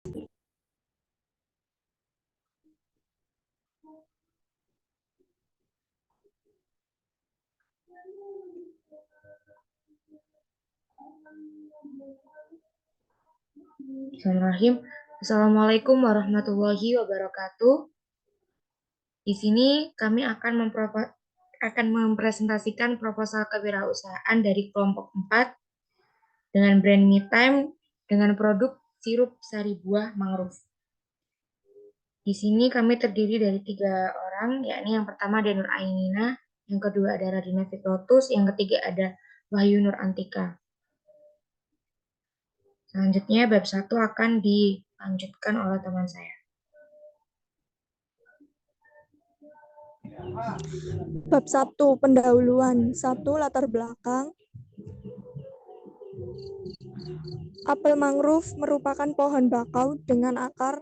Bismillahirrahmanirrahim. Assalamualaikum warahmatullahi wabarakatuh. Di sini kami akan mempresentasikan proposal kewirausahaan dari kelompok 4 dengan brand Me Time dengan produk sirup sari buah mangrove. Di sini kami terdiri dari 3 orang, yakni yang pertama ada Nur Ainina, yang kedua ada Radina Fitrotus, yang ketiga ada Wahyu Nur Antika. Selanjutnya bab 1 akan dilanjutkan oleh teman saya. Bab 1, pendahuluan. 1, latar belakang. Apel mangrove merupakan pohon bakau dengan akar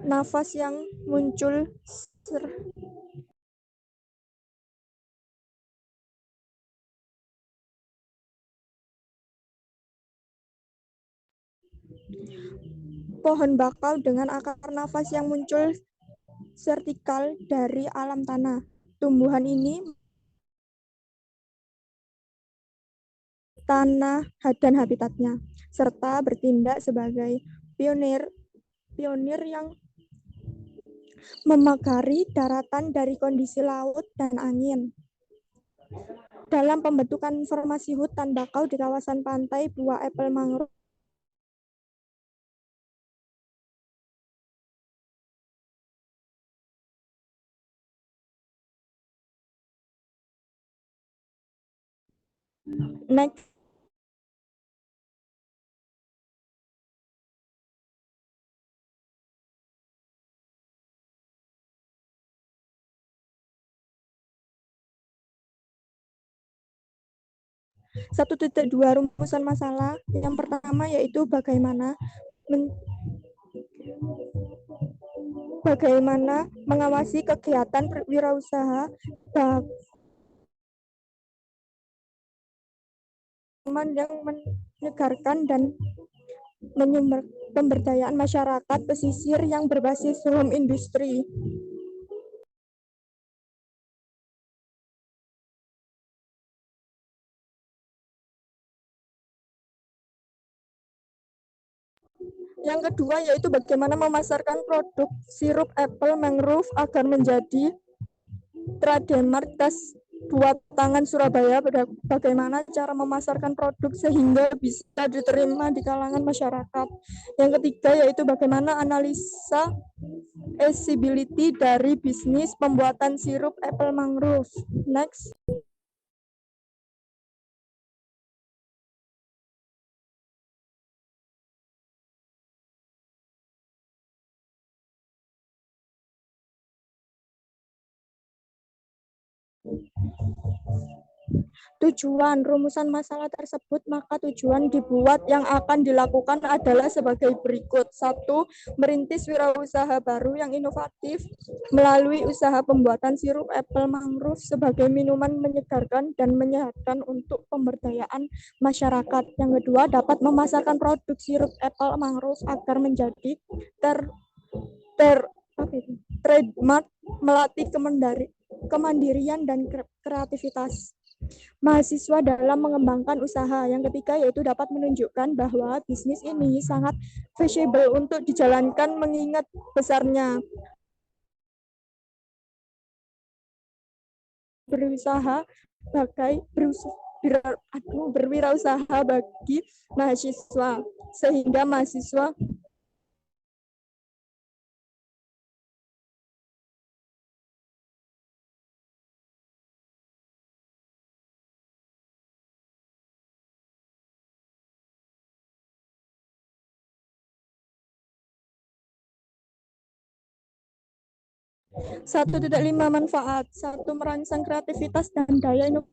nafas yang muncul pohon bakau dengan akar nafas yang muncul vertikal dari alam tanah. Tumbuhan ini tanah dan habitatnya, serta bertindak sebagai pionir yang memagari daratan dari kondisi laut dan angin. Dalam pembentukan formasi hutan bakau di kawasan pantai, buah apel mangrove next. Satu titik dua rumusan masalah. Yang pertama yaitu bagaimana mengawasi kegiatan wirausaha yang menyegarkan dan menyumber pemberdayaan masyarakat pesisir yang berbasis home industry. Yang kedua yaitu bagaimana memasarkan produk sirup apel mangrove agar menjadi trademark khas buatan Surabaya. Bagaimana cara memasarkan produk sehingga bisa diterima di kalangan masyarakat. Yang ketiga yaitu bagaimana analisa feasibility dari bisnis pembuatan sirup apel mangrove. Next. Tujuan rumusan masalah tersebut, maka tujuan dibuat yang akan dilakukan adalah sebagai berikut. 1. Merintis wirausaha baru yang inovatif melalui usaha pembuatan sirup apel mangrove sebagai minuman menyegarkan dan menyehatkan untuk pemberdayaan masyarakat. Yang kedua, dapat memasarkan produk sirup apel mangrove agar menjadi trademark, melatih kemandirian dan kreativitas mahasiswa dalam mengembangkan usaha. Yang ketiga yaitu dapat menunjukkan bahwa bisnis ini sangat feasible untuk dijalankan mengingat besarnya berwirausaha bagi mahasiswa, sehingga mahasiswa Satu tidak lima manfaat. 1. Merangsang kreativitas dan daya inovasi.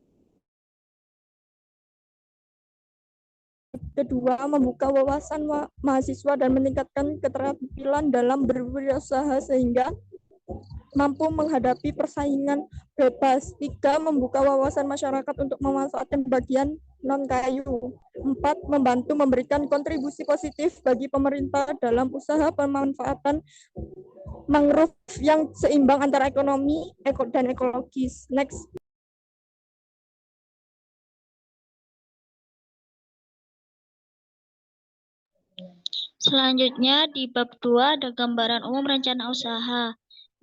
Kedua, membuka wawasan mahasiswa dan meningkatkan keterampilan dalam berwirausaha sehingga mampu menghadapi persaingan bebas. 3. Membuka wawasan masyarakat untuk memanfaatkan bagian non-kayu. 4. Membantu memberikan kontribusi positif bagi pemerintah dalam usaha pemanfaatan mangrove yang seimbang antara ekonomi dan ekologis. Next. Selanjutnya di bab 2 ada gambaran umum rencana usaha.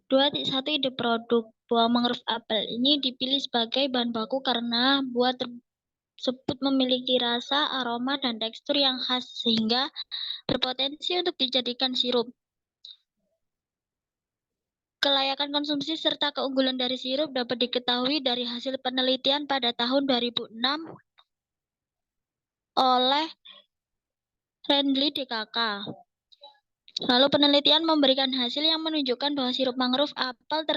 2.1 ide produk. Buah mangrove apel ini dipilih sebagai bahan baku karena buah tersebut memiliki rasa, aroma, dan tekstur yang khas sehingga berpotensi untuk dijadikan sirup. Kelayakan konsumsi serta keunggulan dari sirup dapat diketahui dari hasil penelitian pada tahun 2006 oleh Rendley DKK. Lalu penelitian memberikan hasil yang menunjukkan bahwa sirup mangrove apel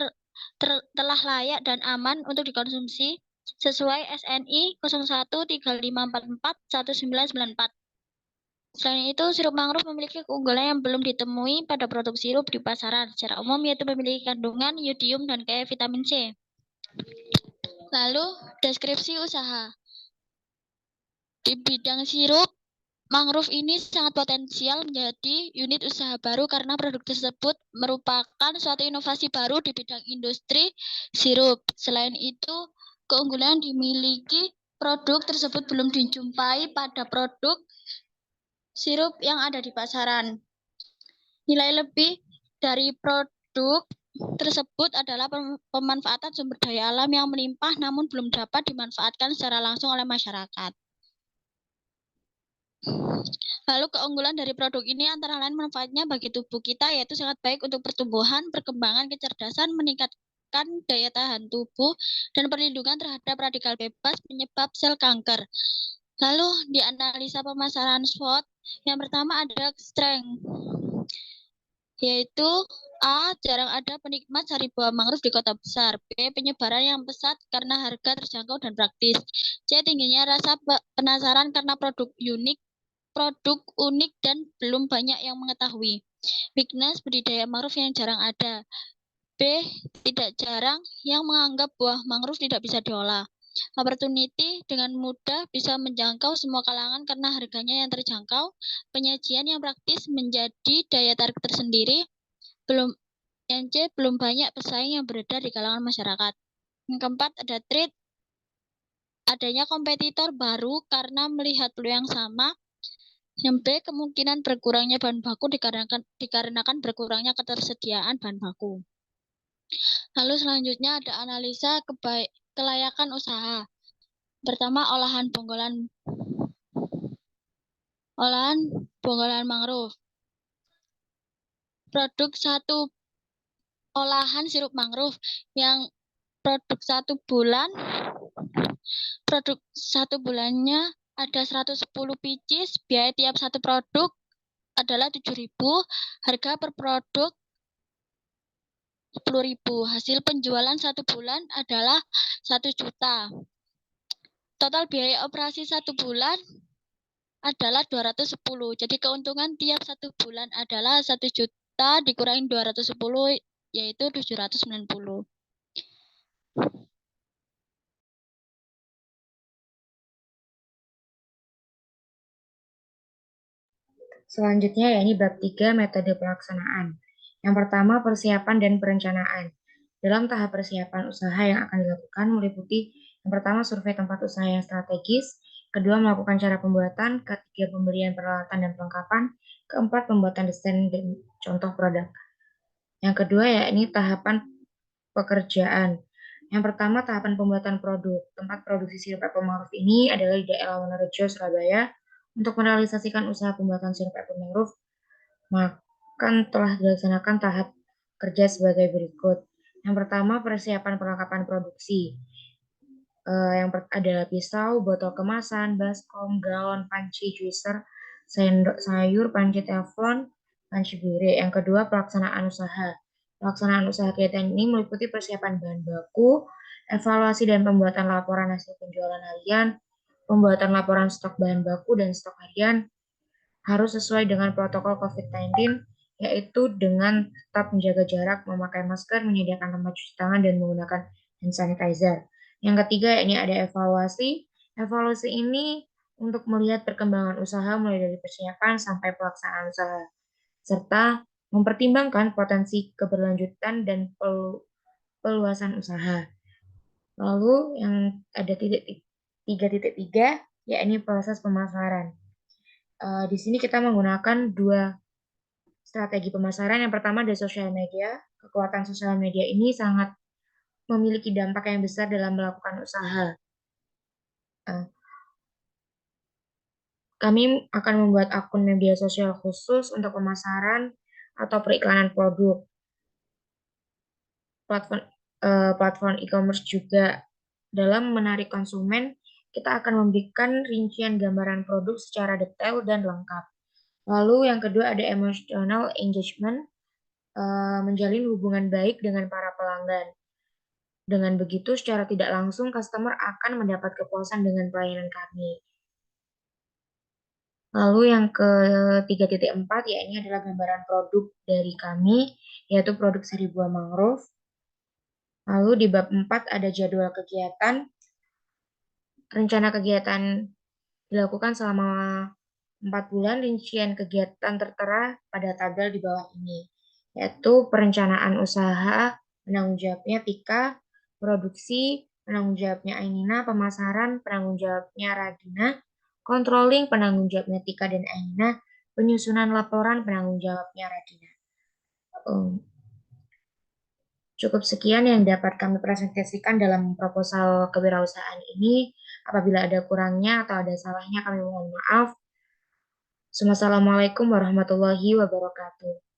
telah layak dan aman untuk dikonsumsi sesuai SNI 0135441994. Selain itu, sirup mangrove memiliki keunggulan yang belum ditemui pada produk sirup di pasaran secara umum, yaitu memiliki kandungan yodium dan kaya vitamin C. Lalu, deskripsi usaha. Di bidang sirup, mangrove ini sangat potensial menjadi unit usaha baru karena produk tersebut merupakan suatu inovasi baru di bidang industri sirup. Selain itu, keunggulan yang dimiliki produk tersebut belum dijumpai pada produk sirup yang ada di pasaran. Nilai lebih dari produk tersebut adalah pemanfaatan sumber daya alam yang melimpah namun belum dapat dimanfaatkan secara langsung oleh masyarakat. Lalu keunggulan dari produk ini antara lain manfaatnya bagi tubuh kita yaitu sangat baik untuk pertumbuhan, perkembangan, kecerdasan, meningkatkan daya tahan tubuh, dan perlindungan terhadap radikal bebas penyebab sel kanker. Lalu di analisa pemasaran SWOT, yang pertama ada strength, yaitu A. Jarang ada penikmat sari buah mangrove di kota besar. B. Penyebaran yang pesat karena harga terjangkau dan praktis. C. Tingginya rasa penasaran karena produk unik dan belum banyak yang mengetahui. Weakness, budidaya mangrove yang jarang ada. B. Tidak jarang yang menganggap buah mangrove tidak bisa diolah. Opportunity, dengan mudah bisa menjangkau semua kalangan karena harganya yang terjangkau. Penyajian yang praktis menjadi daya tarik tersendiri. Yang C, belum banyak pesaing yang beredar di kalangan masyarakat. Yang keempat ada trade, adanya kompetitor baru karena melihat peluang yang sama. Yang B, kemungkinan berkurangnya bahan baku dikarenakan berkurangnya ketersediaan bahan baku. Lalu selanjutnya ada analisa kelayakan usaha. Pertama, olahan bonggolan mangrove. Produk satu olahan sirup mangrove yang produk satu bulannya ada 110 pieces, biaya tiap satu produk adalah 7.000, harga per produk 10.000. Hasil penjualan satu bulan adalah 1 juta. Total biaya operasi satu bulan adalah 210. Jadi keuntungan tiap satu bulan adalah 1 juta dikurangi 210 yaitu 790. Selanjutnya yakni bab 3 metode pelaksanaan. Yang pertama persiapan dan perencanaan. Dalam tahap persiapan usaha yang akan dilakukan meliputi yang pertama survei tempat usaha yang strategis, kedua melakukan cara pembuatan, ketiga pembelian peralatan dan perlengkapan, keempat pembuatan desain dan contoh produk. Yang kedua yakni tahapan pekerjaan. Yang pertama tahapan pembuatan produk. Tempat produksi sirup apple mangrove ini adalah di daerah Wonorejo, Surabaya. Untuk merealisasikan usaha pembuatan sirup apple mangrove, maka telah dilaksanakan tahap kerja sebagai berikut. Yang pertama persiapan perlengkapan produksi. Yang adalah pisau, botol kemasan, baskom, galon, panci, juicer, sendok sayur, panci teflon, panci bere. Yang kedua pelaksanaan usaha. Pelaksanaan usaha kegiatan ini meliputi persiapan bahan baku, evaluasi dan pembuatan laporan hasil penjualan harian, pembuatan laporan stok bahan baku dan stok harian, harus sesuai dengan protokol COVID-19 yaitu dengan tetap menjaga jarak, memakai masker, menyediakan tempat cuci tangan, dan menggunakan hand sanitizer. Yang ketiga, ini ada evaluasi. Evaluasi ini untuk melihat perkembangan usaha mulai dari persiapan sampai pelaksanaan usaha, serta mempertimbangkan potensi keberlanjutan dan peluasan usaha. Lalu yang ada 3.3, yakni proses pemasaran. Di sini kita menggunakan dua strategi pemasaran. Yang pertama ada sosial media. Kekuatan sosial media ini sangat memiliki dampak yang besar dalam melakukan usaha. Kami akan membuat akun media sosial khusus untuk pemasaran atau periklanan produk. Platform e-commerce juga dalam menarik konsumen, kita akan memberikan rincian gambaran produk secara detail dan lengkap. Lalu yang kedua ada emotional engagement, menjalin hubungan baik dengan para pelanggan. Dengan begitu, secara tidak langsung, customer akan mendapat kepuasan dengan pelayanan kami. Lalu yang ke-3.4, ya ini adalah gambaran produk dari kami, yaitu produk seri buah mangrove. Lalu di bab 4 ada jadwal kegiatan. Rencana kegiatan dilakukan selama 4 bulan. Rincian kegiatan tertera pada tabel di bawah ini, yaitu perencanaan usaha, penanggung jawabnya Tika, produksi, penanggung jawabnya Ainina, pemasaran, penanggung jawabnya Radina, controlling, penanggung jawabnya Tika dan Ainina, penyusunan laporan, penanggung jawabnya Radina. Cukup sekian yang dapat kami presentasikan dalam proposal kewirausahaan ini. Apabila ada kurangnya atau ada salahnya, kami mohon maaf. Wassalamualaikum warahmatullahi wabarakatuh.